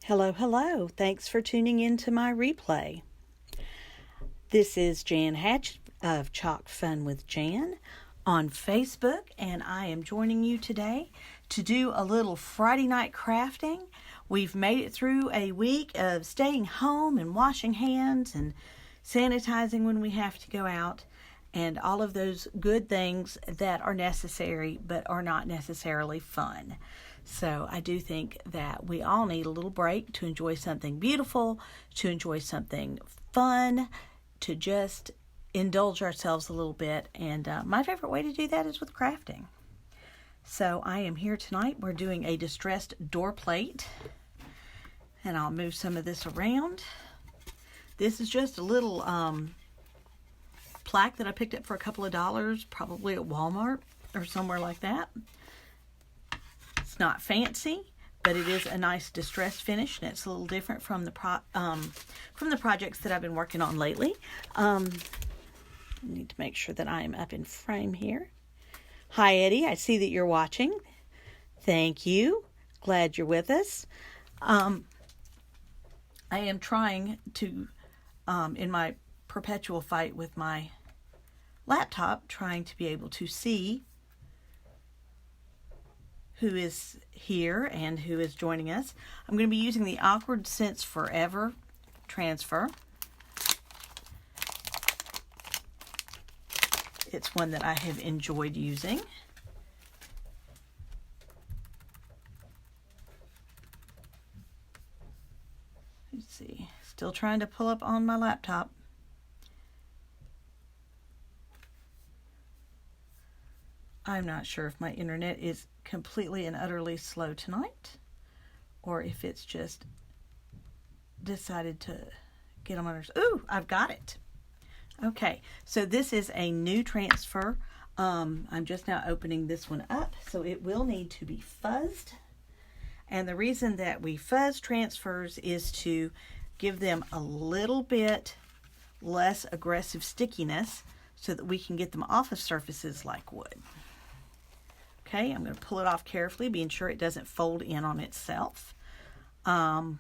Hello, hello. Thanks for tuning in to my replay. This is Jan Hatch of Chalk Fun with Jan on Facebook, and I am joining you today to do a little Friday night crafting. We've made it through a week of staying home and washing hands and sanitizing when we have to go out, and all of those good things that are necessary but are not necessarily fun. So I do think that we all need a little break to enjoy something beautiful, to enjoy something fun, to just indulge ourselves a little bit. And my favorite way to do that is with crafting. So I am here tonight. We're doing a distressed door plate. And I'll move some of this around. This is just a little plaque that I picked up for a couple of dollars, probably at Walmart or somewhere like that. It's not fancy, but it is a nice distressed finish, and it's a little different from the projects that I've been working on lately. I need to make sure that I am up in frame here. Hi, Eddie. I see that you're watching. Thank you. Glad you're with us. I am trying to, in my perpetual fight with my laptop, trying to be able to see who is here and who is joining us. I'm going to be using the Awkward Since Forever transfer. It's one that I have enjoyed using. Let's see. Still trying to pull up on my laptop. I'm not sure if my internet is completely and utterly slow tonight, or if it's just decided to get on my nerves. Ooh, I've got it. Okay, so this is a new transfer. I'm just now opening this one up, so it will need to be fuzzed. And the reason that we fuzz transfers is to give them a little bit less aggressive stickiness so that we can get them off of surfaces like wood. Okay, I'm going to pull it off carefully, being sure it doesn't fold in on itself. We're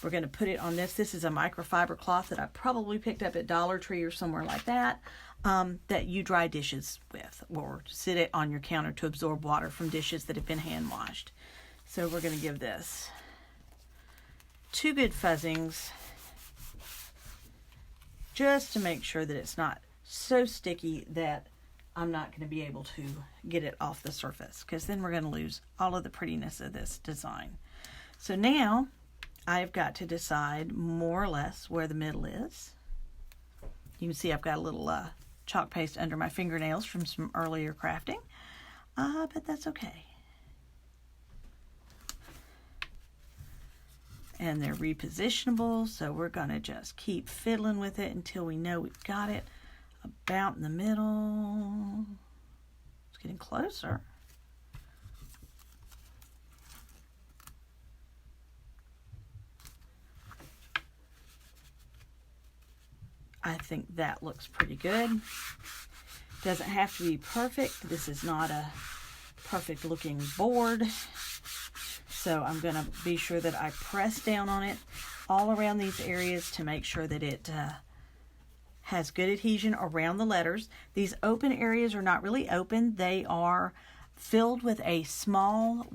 going to put it on this. This is a microfiber cloth that I probably picked up at Dollar Tree or somewhere like that, that you dry dishes with, or sit it on your counter to absorb water from dishes that have been hand washed. So we're going to give this 2 good fuzzings, just to make sure that it's not so sticky that I'm not going to be able to get it off the surface, because then we're going to lose all of the prettiness of this design. So now I've got to decide more or less where the middle is. You can see I've got a little chalk paste under my fingernails from some earlier crafting, but that's okay. And they're repositionable, so we're going to just keep fiddling with it until we know we've got it about in the middle. It's getting closer. I think that looks pretty good. Doesn't have to be perfect. This is not a perfect looking board. So I'm going to be sure that I press down on it all around these areas to make sure that it has good adhesion around the letters. These open areas are not really open. They are filled with a small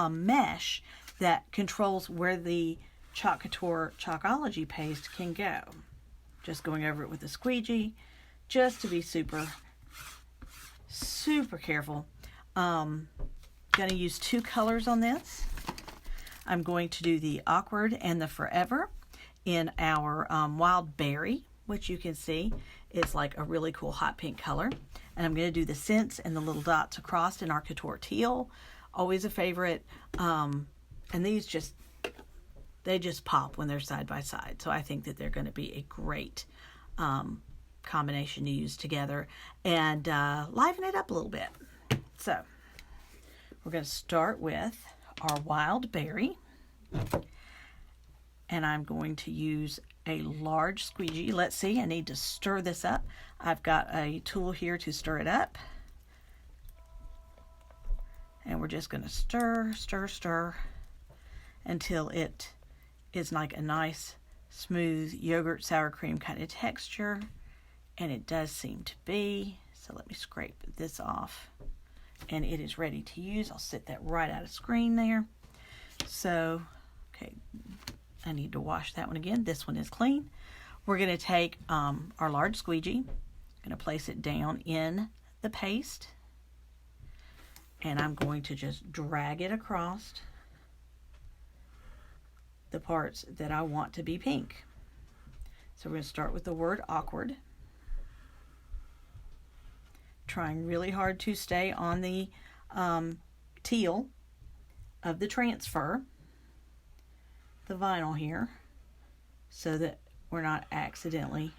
mesh that controls where the Chalk Couture Chalkology paste can go. Just going over it with a squeegee, just to be super careful. Going to use 2 colors on this. I'm going to do the Awkward and the Forever in our Wild Berry, which you can see is like a really cool hot pink color. And I'm going to do the Scents and the little dots across in our Couture Teal. Always a favorite. And these they just pop when they're side by side. So I think that they're going to be a great combination to use together and liven it up a little bit. So we're going to start with our Wild Berry. And I'm going to use a large squeegee. Let's see, I need to stir this up. I've got a tool here to stir it up. And we're just going to stir, stir, stir. until it is like a nice, smooth yogurt sour cream kind of texture. And it does seem to be. So let me scrape this off. And it is ready to use. I'll set that right out of screen there. So, okay, I need to wash that one again. This one is clean. We're going to take our large squeegee. I'm going to place it down in the paste. And I'm going to just drag it across the parts that I want to be pink. So we're going to start with the word awkward. Trying really hard to stay on the teal of the transfer, the vinyl here, so that we're not accidentally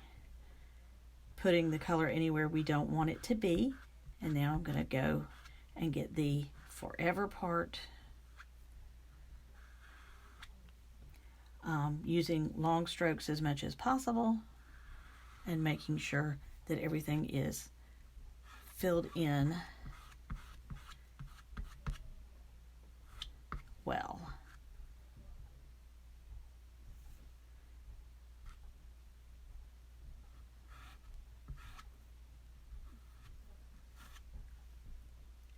putting the color anywhere we don't want it to be. And now I'm going to go and get the forever part, using long strokes as much as possible and making sure that everything is filled in well.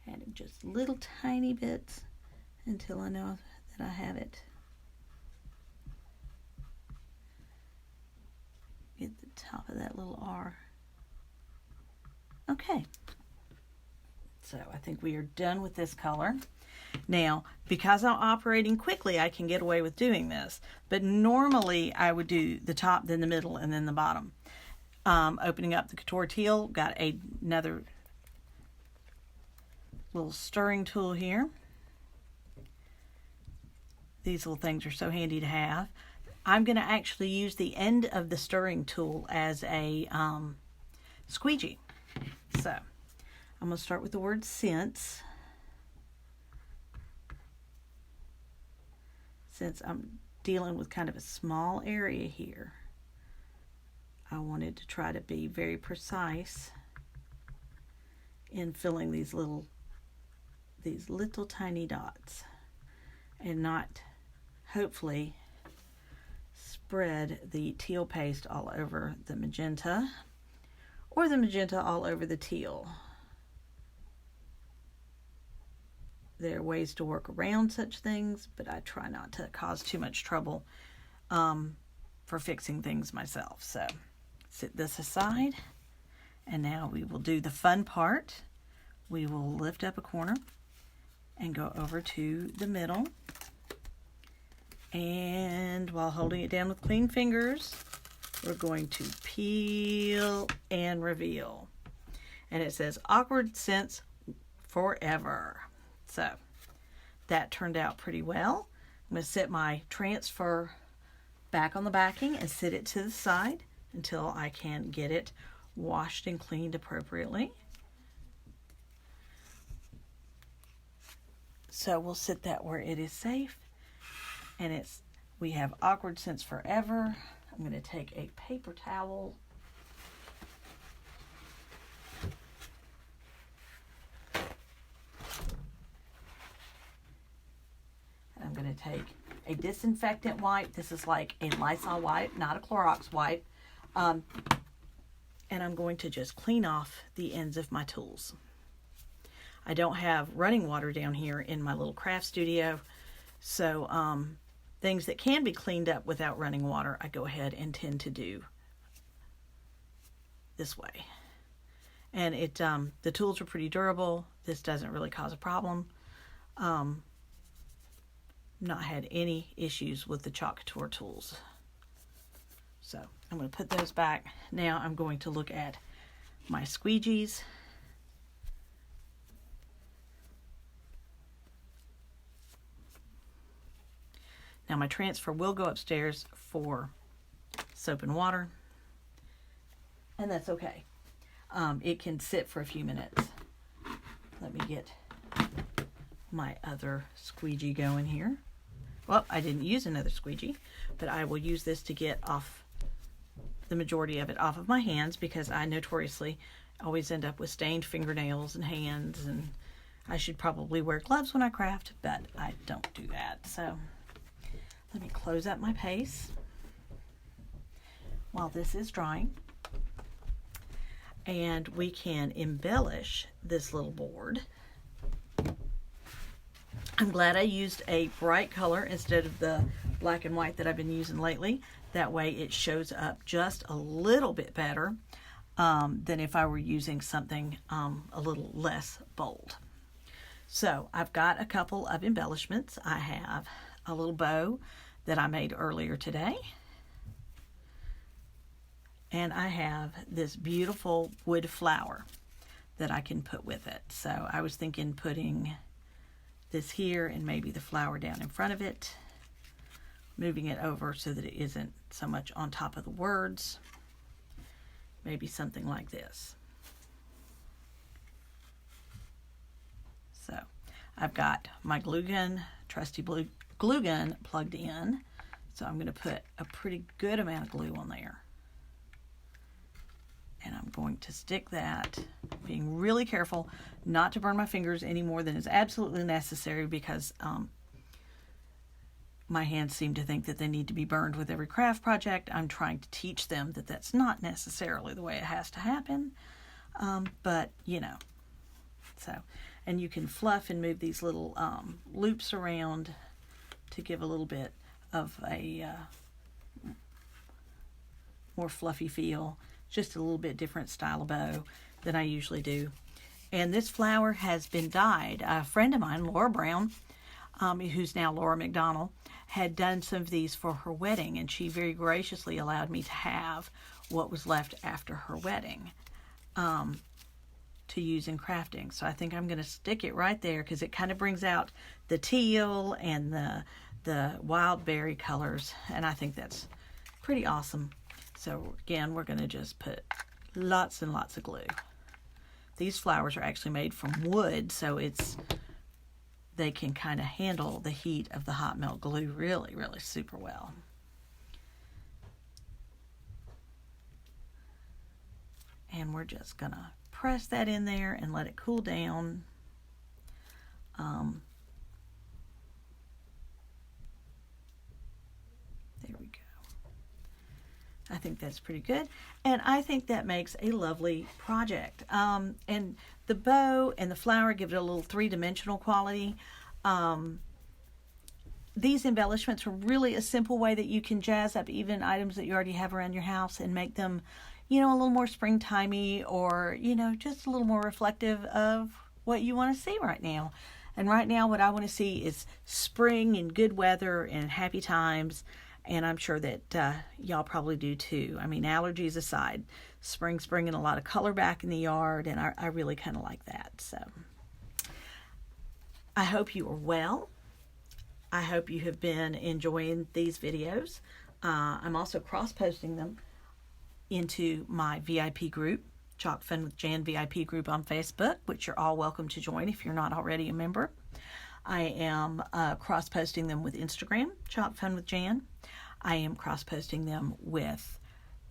Adding just little tiny bits until I know that I have it. Get the top of that little R. Okay. So I think we are done with this color. Now, because I'm operating quickly, I can get away with doing this. But normally I would do the top, then the middle, and then the bottom. Opening up the Couture Teal, got another little stirring tool here. These little things are so handy to have. I'm going to actually use the end of the stirring tool as a squeegee. So I'm going to start with the word since. Since I'm dealing with kind of a small area here, I wanted to try to be very precise in filling these little tiny dots and not, hopefully, spread the teal paste all over the magenta or the magenta all over the teal. There are ways to work around such things, but I try not to cause too much trouble for fixing things myself. So set this aside, and now we will do the fun part. We will lift up a corner and go over to the middle, and while holding it down with clean fingers, we're going to peel and reveal. And it says awkward since forever. So that turned out pretty well. I'm going to set my transfer back on the backing and sit it to the side until I can get it washed and cleaned appropriately. So we'll sit that where it is safe. And we have awkward since forever. I'm going to take a paper towel. And I'm going to take a disinfectant wipe. This is like a Lysol wipe, not a Clorox wipe. And I'm going to just clean off the ends of my tools. I don't have running water down here in my little craft studio, so things that can be cleaned up without running water, I go ahead and tend to do this way. And the tools are pretty durable. This doesn't really cause a problem. Not had any issues with the Chalk Couture tools. So I'm going to put those back. Now I'm going to look at my squeegees. Now my transfer will go upstairs for soap and water, and that's okay. It can sit for a few minutes. Let me get my other squeegee going here. Well, I didn't use another squeegee, but I will use this to get off the majority of it off of my hands, because I notoriously always end up with stained fingernails and hands, and I should probably wear gloves when I craft, but I don't do that. So Let me close up my paste while this is drying. And we can embellish this little board. I'm glad I used a bright color instead of the black and white that I've been using lately. That way it shows up just a little bit better than if I were using something a little less bold. So I've got a couple of embellishments. I have a little bow that I made earlier today. And I have this beautiful wood flower that I can put with it. So I was thinking putting this here and maybe the flower down in front of it, moving it over so that it isn't so much on top of the words. Maybe something like this. So I've got my glue gun, trusty glue gun plugged in. So I'm going to put a pretty good amount of glue on there. And I'm going to stick that, being really careful not to burn my fingers any more than is absolutely necessary, because my hands seem to think that they need to be burned with every craft project. I'm trying to teach them that that's not necessarily the way it has to happen. But, you know, so, and you can fluff and move these little loops around to give a little bit of a more fluffy feel. Just a little bit different style of bow than I usually do. And this flower has been dyed. A friend of mine, Laura Brown, who's now Laura McDonald, had done some of these for her wedding, and she very graciously allowed me to have what was left after her wedding to use in crafting. So I think I'm going to stick it right there because it kind of brings out the teal and the wild berry colors, and I think that's pretty awesome. So again, we're going to just put lots and lots of glue. These flowers are actually made from wood, so they can kind of handle the heat of the hot melt glue really, really super well. And we're just going to press that in there and let it cool down. There we go. I think that's pretty good, and I think that makes a lovely project. And the bow and the flower give it a little three-dimensional quality. These embellishments are really a simple way that you can jazz up even items that you already have around your house and make them, you know, a little more springtimey, or, you know, just a little more reflective of what you want to see right now. And right now what I want to see is spring and good weather and happy times. And I'm sure that y'all probably do too. I mean, allergies aside, spring's bringing a lot of color back in the yard, and I really kind of like that. So I hope you are well. I hope you have been enjoying these videos. I'm also cross-posting them into my VIP group, Chalk Fun with Jan VIP group on Facebook, which you're all welcome to join if you're not already a member. I am cross-posting them with Instagram, Chalk Fun with Jan. I am cross-posting them with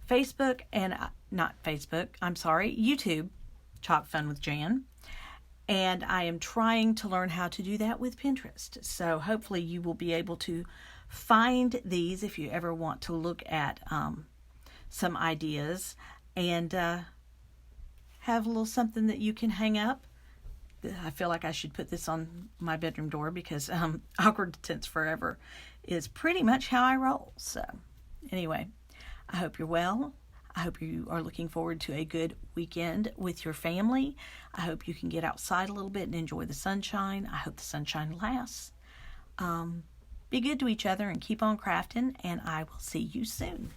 Facebook and, YouTube, Chalk Fun with Jan. And I am trying to learn how to do that with Pinterest. So hopefully you will be able to find these if you ever want to look at some ideas and have a little something that you can hang up. I feel like I should put this on my bedroom door because awkward tense forever is pretty much how I roll. So anyway, I hope you're well. I hope you are looking forward to a good weekend with your family. I hope you can get outside a little bit and enjoy the sunshine. I hope the sunshine lasts. Be good to each other and keep on crafting, and I will see you soon.